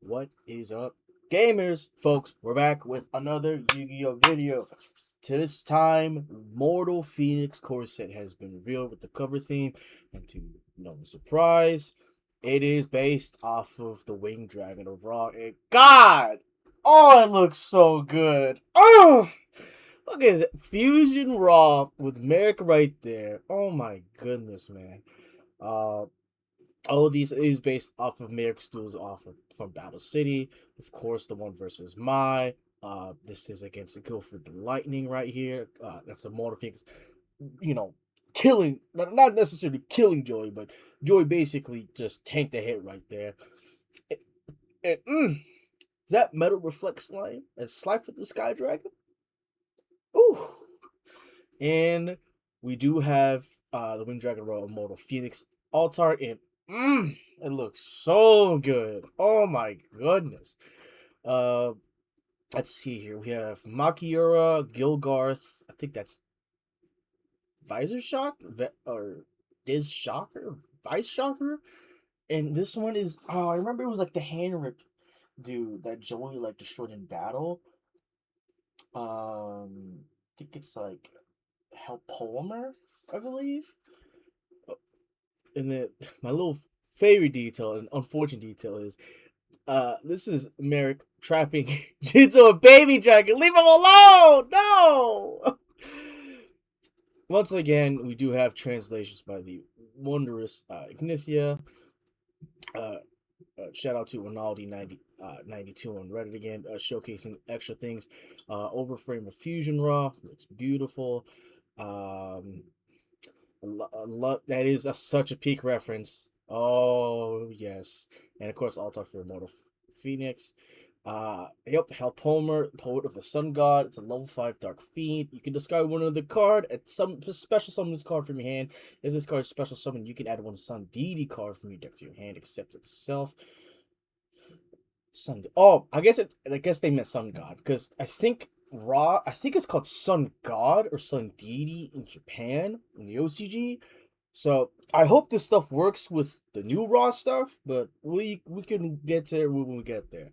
What is up, gamers? Folks, we're back with another Yu-Gi-Oh video. To this time, Mortal Phoenix core set has been revealed with the cover theme, and to no surprise, it is based off of the Winged Dragon of Ra. And God! Oh, it looks so good. Oh! Look at that. Fusion Raw with Merrick right there. Oh my goodness, man. Uh, all of these is based off of Merrick's duels from Battle City. Of course, the one versus Mai. This is against Guilford the Lightning right here. That's a Mortal Phoenix, you know, killing, not necessarily killing Joey, but Joey basically just tanked the hit right there. Is that Metal Reflect Slime? As Slime with the Sky Dragon? Ooh. And we do have the Winged Dragon Royal Immortal Phoenix Altar, and it looks so good. Oh my goodness. Uh, let's see here. We have Makiura, Gilgarth. I think that's Visor Shock or Diz Shocker, Vice Shocker. And this one is I remember it was like the hand rip dude that Joey like destroyed in battle. I think it's like Polymer, I believe. And then my little favorite detail and unfortunate detail is this is Merrick trapping into a baby dragon. Leave him alone! No! Once again, we do have translations by the wondrous Ignithia. Shout out to Ronaldi 92 on Reddit again, showcasing extra things. Overframe of Fusion Raw looks beautiful. That is such a peak reference. Oh yes, and of course Altar for Immortal Phoenix. Helpomer, Poet of the Sun God. It's a level 5 Dark Fiend. You can discard one of the card at some special summon this card from your hand. If this card is special summoned, you can add one Sun Deity card from your deck to your hand, except itself. I guess they meant Sun God because I think it's called Sun God or Sun Deity in Japan in the OCG. So I hope this stuff works with the new Raw stuff, but we can get to it when we get there.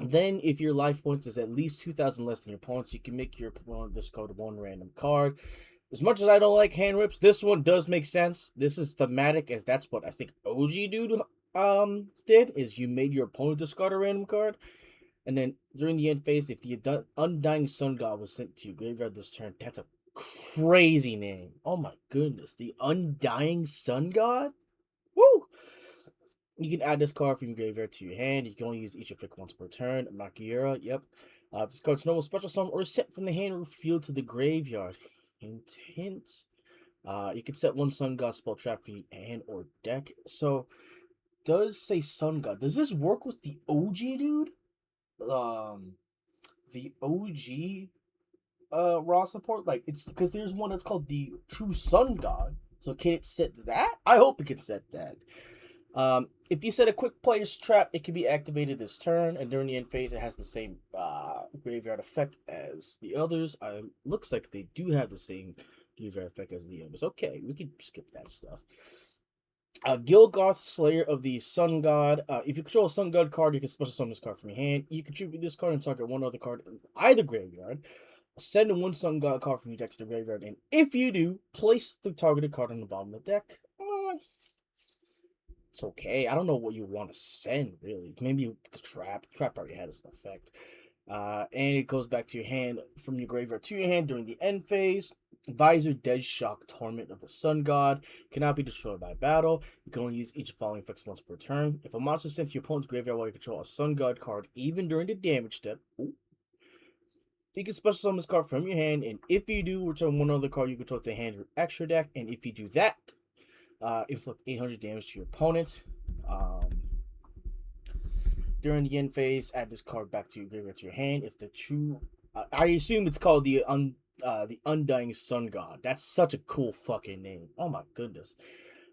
Then, if your life points is at least 2,000 less than your opponent's, you can make your opponent discard one random card. As much as I don't like hand rips, this one does make sense. This is thematic, as that's what I think OG dude did, is you made your opponent discard a random card. And then during the end phase, if the Undying Sun God was sent to your graveyard this turn, that's a crazy name. Oh my goodness. The Undying Sun God? Woo! You can add this card from your graveyard to your hand. You can only use each effect once per turn. Makiura, yep. If this card's normal special summon or sent from the hand or field to the graveyard. Hint, hint. You can set one Sun God spell trap for your hand or deck. So, does say Sun God. Does this work with the OG dude? The OG Raw support? Like, it's because there's one that's called the True Sun God. So, can it set that? I hope it can set that. If you set a quick player's trap, it can be activated this turn, and during the end phase, it has the same graveyard effect as the others. Looks like they do have the same graveyard effect as the others. Okay, we can skip that stuff. Gilgarth, Slayer of the Sun God. If you control a Sun God card, you can special summon this card from your hand. You contribute this card and target one other card in either graveyard. Send one Sun God card from your deck to the graveyard, and if you do, place the targeted card on the bottom of the deck. It's okay. I don't know what you want to send, really. Maybe the trap. The trap already had its effect. And it goes back to your hand from your graveyard to your hand during the end phase. Visor, Dead Shock, Torment of the Sun God. Cannot be destroyed by battle. You can only use each of the following effects once per turn. If a monster is sent to your opponent's graveyard while you control a Sun God card, even during the damage step, you can special summon this card from your hand, and if you do, return one other card you control to the hand or extra deck, and if you do that, inflict 800 damage to your opponent. During the end phase, add this card back to your graveyard to your hand. If the true, I assume it's called the Undying Sun God. That's such a cool fucking name. Oh my goodness.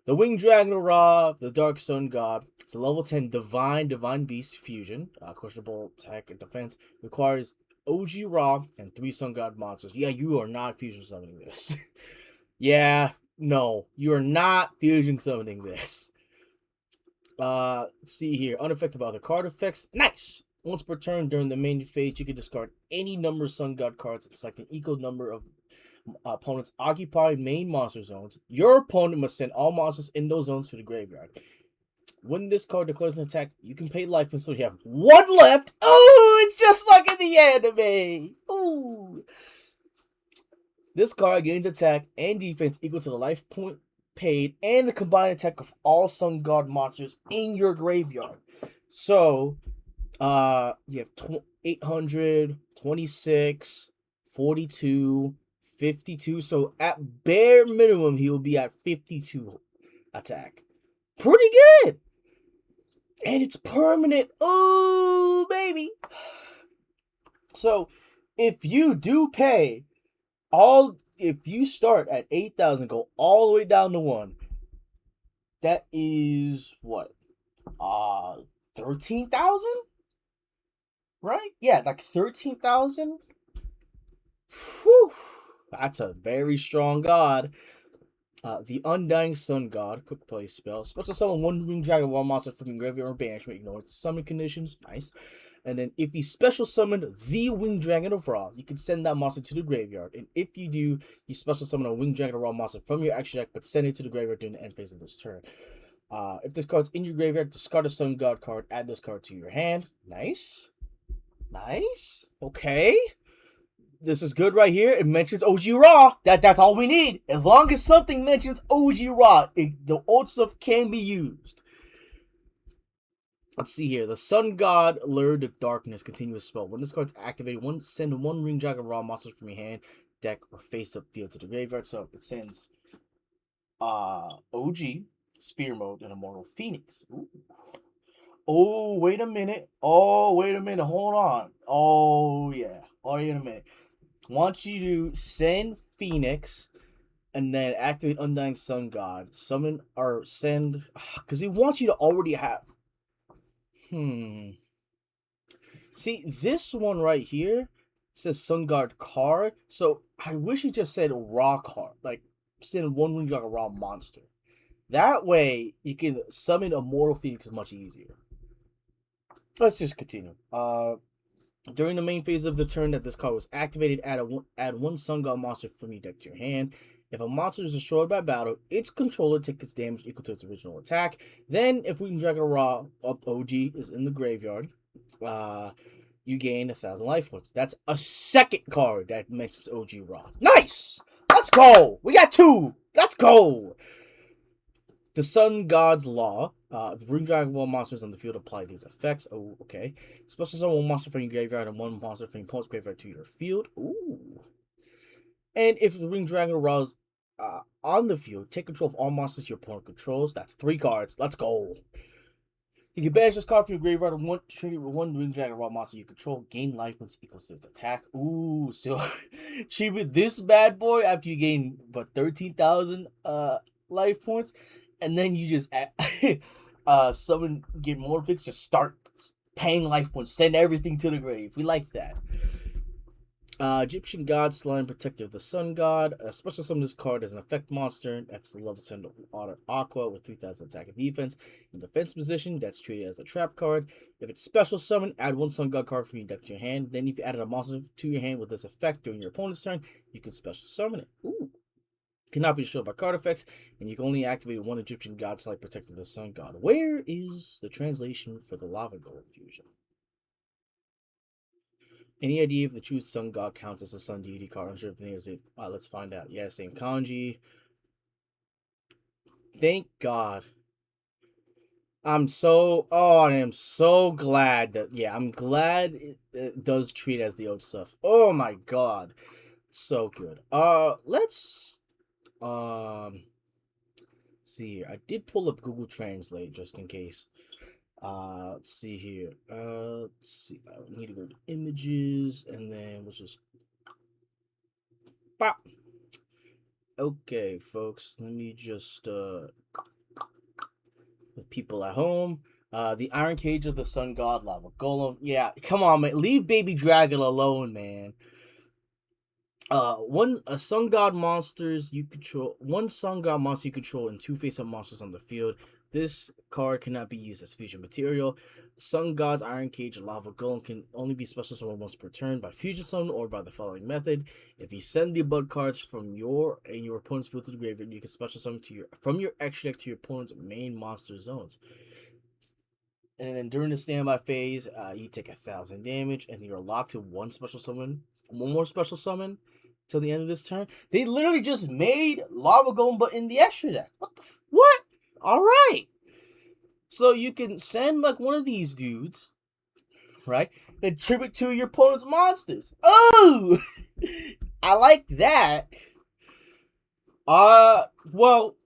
The Winged Dragon Ra, the Dark Sun God. It's a level 10 Divine Beast fusion. Questionable attack and defense. Requires OG Ra and 3 Sun God monsters. Yeah, you are not fusion summoning this. Yeah. No, you are not fusion summoning this. Let's see here. Unaffected by other card effects. Nice! Once per turn during the main phase, you can discard any number of Sun God cards and select an equal number of opponents occupy main monster zones. Your opponent must send all monsters in those zones to the graveyard. When this card declares an attack, you can pay life until you have one left. Oh, it's just like in the anime. Ooh. This card gains attack and defense equal to the life point paid and the combined attack of all Sun God monsters in your graveyard. So, you have 800, 26, 42, 52. So, at bare minimum, he will be at 52 attack. Pretty good. And it's permanent. Oh, baby. So, if you do pay if you start at 8,000, go all the way down to 1, that is what? 13,000? Right? Yeah, like 13,000. Whew. That's a very strong god. The Undying Sun God, quick play spell. Special summon one Winged Dragon War monster from your graveyard or banishment. Ignore summon conditions. Nice. And then if you special summon the Winged Dragon of Ra, you can send that monster to the graveyard. And if you do, you special summon a Winged Dragon of Ra monster from your action deck, but send it to the graveyard during the end phase of this turn. If this card's in your graveyard, discard a Sun God card, add this card to your hand. Nice. Nice. Okay. This is good right here. It mentions OG Ra. That's all we need. As long as something mentions OG Ra, the old stuff can be used. Let's see here. The Sun God Lured to Darkness continuous spell. When this card's activated, send one Ring Dragon Raw monster from your hand, deck, or face up field to the graveyard. So it sends OG, Spear Mode, and Immortal Phoenix. Ooh. Oh, wait a minute. Oh, wait a minute. Hold on. Oh, yeah. Oh, wait a minute. Want you to send Phoenix and then activate Undying Sun God. Summon or send. Because he wants you to already have. See, this one right here says Sun God card. So I wish he just said Raw card. Like, send one Winged Dragon Raw monster. That way, you can summon Immortal Phoenix much easier. Let's just continue. During the main phase of the turn that this card was activated, add one Sun God monster from your deck to your hand. If a monster is destroyed by battle, its controller takes its damage equal to its original attack. Then, if Winged Dragon Raw OG is in the graveyard, you gain 1,000 life points. That's a second card that mentions OG Raw. Nice! Let's go! We got 2! Let's go! The Sun God's Law. If Ring Dragon Ball monsters on the field apply these effects. Oh, okay. Special summon one monster from your graveyard and one monster from your opponent's graveyard to your field. Ooh. And if the Ring Dragon Raws on the field, take control of all monsters your opponent controls. That's 3 cards. Let's go. You can banish this card from your graveyard and trigger one Ring Dragon Raw monster you control. Gain life points equals to its attack. Ooh, so treat this bad boy after you gain, 13,000 life points. And then you just summon, get more fix, just start paying life points, send everything to the grave. We like that. Egyptian God, Slime Protector of the Sun God. Special summon this card as an effect monster. That's the level 10 Auto Aqua with 3,000 attack and defense. In defense position, that's treated as a trap card. If it's special summon, add one Sun God card from your deck to your hand. Then if you added a monster to your hand with this effect during your opponent's turn, you can special summon it. Ooh. Cannot be destroyed by card effects, and you can only activate one Egyptian God Slide Protector of the Sun God. Where is the translation for the Lava Golem fusion? Any idea if the true Sun God counts as a Sun Deity card? I'm sure if the name is it. Let's find out. Yeah, same kanji. Thank God. I am so glad that, I'm glad it does treat as the old stuff. Oh my God. So good. Let's see here. I did pull up Google Translate just in case. Let's see here. Let's see. I need to go to images and then we'll just pop. Okay, folks. Let me just with people at home. The Iron Cage of the Sun God Lava Golem. Yeah, come on, man. Leave Baby Dragon alone, man. One Sun God monsters you control. One Sun God monster you control and 2 face-up monsters on the field. This card cannot be used as fusion material. Sun God's Iron Cage and Lava Golem can only be special summoned once per turn by fusion summon or by the following method. If you send the above cards from your opponent's field to the graveyard, you can special summon from your extra deck to your opponent's main monster zones. And then during the standby phase, you take 1,000 damage, and you're locked to one more special summon till the end of this turn. They literally just made Lava Golem, but in the extra deck. What? All right. So you can send like one of these dudes, right? And tribute to your opponent's monsters. Oh, I like that. Well,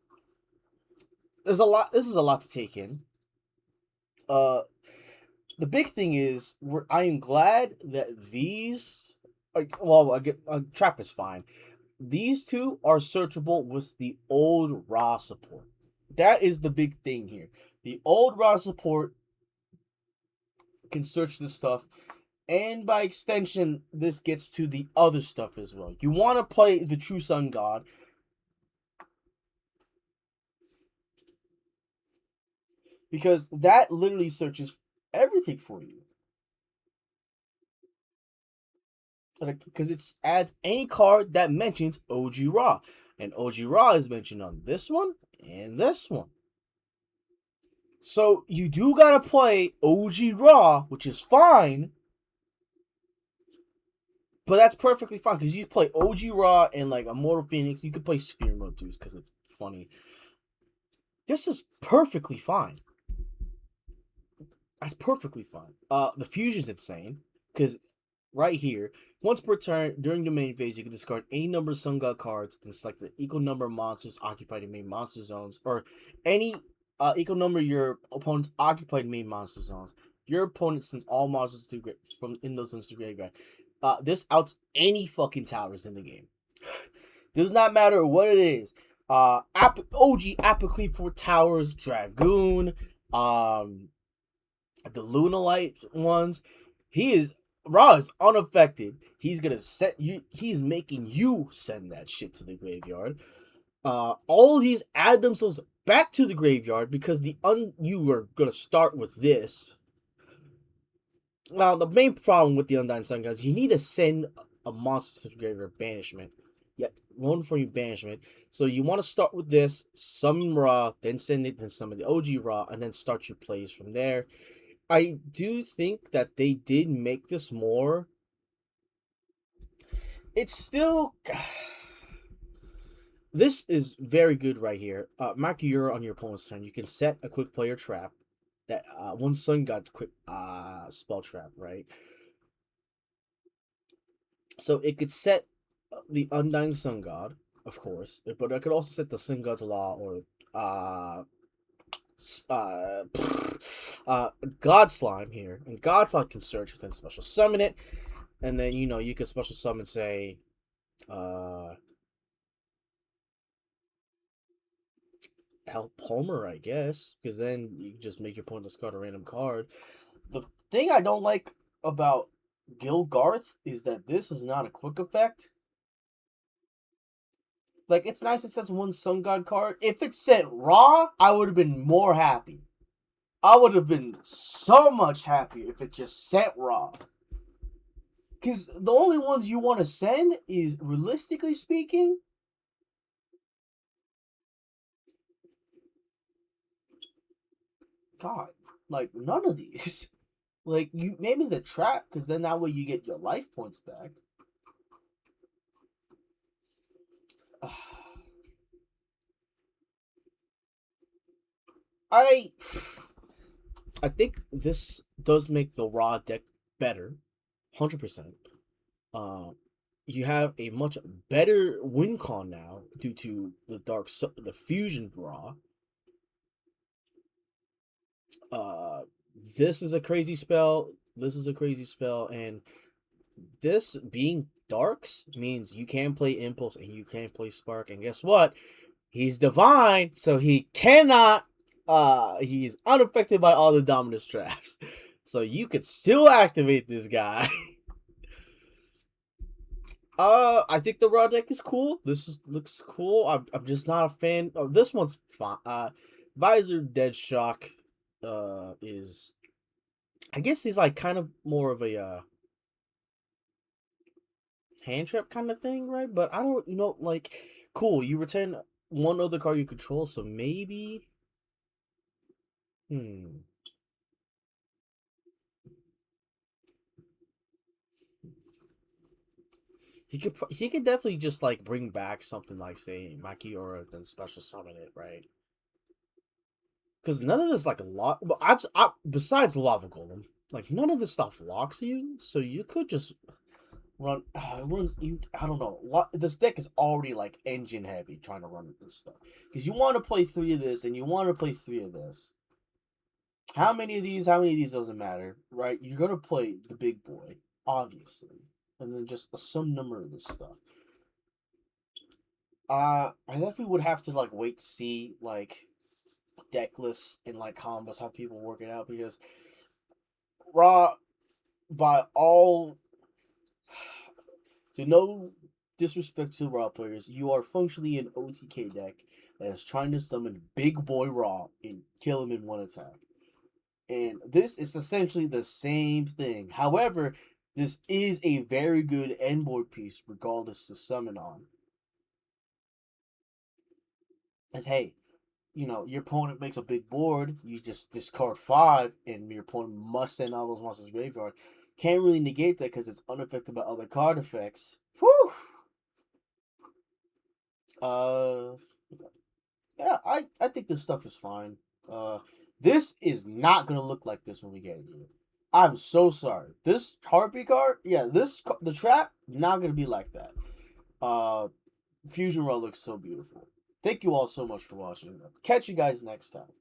there's a lot. This is a lot to take in. The big thing is, I am glad that these. Trap is fine. These two are searchable with the old Raw support. That is the big thing here. The old Raw support can search this stuff, and by extension, this gets to the other stuff as well. You want to play the True Sun God. Because that literally searches everything for you. Because it adds any card that mentions OG Raw. And OG Raw is mentioned on this one and this one. So you do gotta play OG Raw, which is fine. But that's perfectly fine. Because you play OG Raw and like Immortal Phoenix. You could play Sphere Mode too, because it's funny. This is perfectly fine. That's perfectly fine. The fusion's insane. Because right here, once per turn, during the main phase, you can discard any number of Sun God cards and select the equal number of monsters occupied in main monster zones, or any equal number of your opponent's occupied main monster zones. Your opponent sends all monsters from in those zones to graveyard. This outs any fucking towers in the game. Does not matter what it is. OG Apoclee for towers, Dragoon, the Lunalite ones. Raw is unaffected. He's gonna set you. He's making you send that shit to the graveyard. All these add themselves back to the graveyard because you are gonna start with this. Now the main problem with the Undying Sun guys, you need to send a monster to the graveyard banishment. Yet one for your banishment. So you want to start with this, summon Raw, then send it, then summon the OG Raw, and then start your plays from there. I do think that they did make this more. It's still. This is very good right here. Makura on your opponent's turn. You can set a quick player trap. That one Sun God quick spell trap, right? So it could set the Undying Sun God, of course, but I could also set the Sun God's Law or God Slime here, and God Slime can search, then special summon it, and then you can special summon, say, Help Homer, I guess, because then you just make your opponent discard a random card. The thing I don't like about Gilgarth is that this is not a quick effect. Like, it's nice it says one Sun God card. If it said Raw, I would have been more happy. I would have been so much happier if it just sent Raw. Because the only ones you want to send is, realistically speaking, God, like, none of these. Like, maybe the trap, because then that way you get your life points back. I think this does make the Raw deck better, 100%. You have a much better win con now due to the fusion Raw. This is a crazy spell. This is a crazy spell, and this being darks means you can play Impulse and you can play Spark, and guess what? He's divine, so he cannot. He is unaffected by all the Dominus traps, so you could still activate this guy. I think the Raw deck is cool. Looks cool. I'm just not a fan. Oh, this one's fine. Visor Dead Shock is, I guess he's like kind of more of a hand trap kind of thing, right? But I don't know, like, cool. You return one other card you control, so maybe, hmm. He could definitely just like bring back something like say Makiora, then special summon it, right? Because none of this like a lot. But besides Lava Golem, like none of this stuff locks you, so you could just run. It runs you. I don't know. This deck is already like engine heavy trying to run this stuff because you want to play 3 of this and you want to play 3 of this. How many of these? How many of these doesn't matter, right? You're gonna play the big boy, obviously, and then just some number of this stuff. I definitely would have to like wait to see like deck lists and like combos how people work it out because Raw, by all, to no disrespect to Raw players, you are functionally an OTK deck that is trying to summon Big Boy Raw and kill him in one attack. And this is essentially the same thing. However, this is a very good end board piece regardless to summon on. As hey, your opponent makes a big board, you just discard 5, and your opponent must send all those monsters graveyard. Can't really negate that because it's unaffected by other card effects. Whew! Uh, yeah, I think this stuff is fine. This is not gonna look like this when we get it here. I'm so sorry. This Heartbeat card, yeah, the trap not gonna be like that. Uh, Fusion Raw looks so beautiful. Thank you all so much for watching. Catch you guys next time.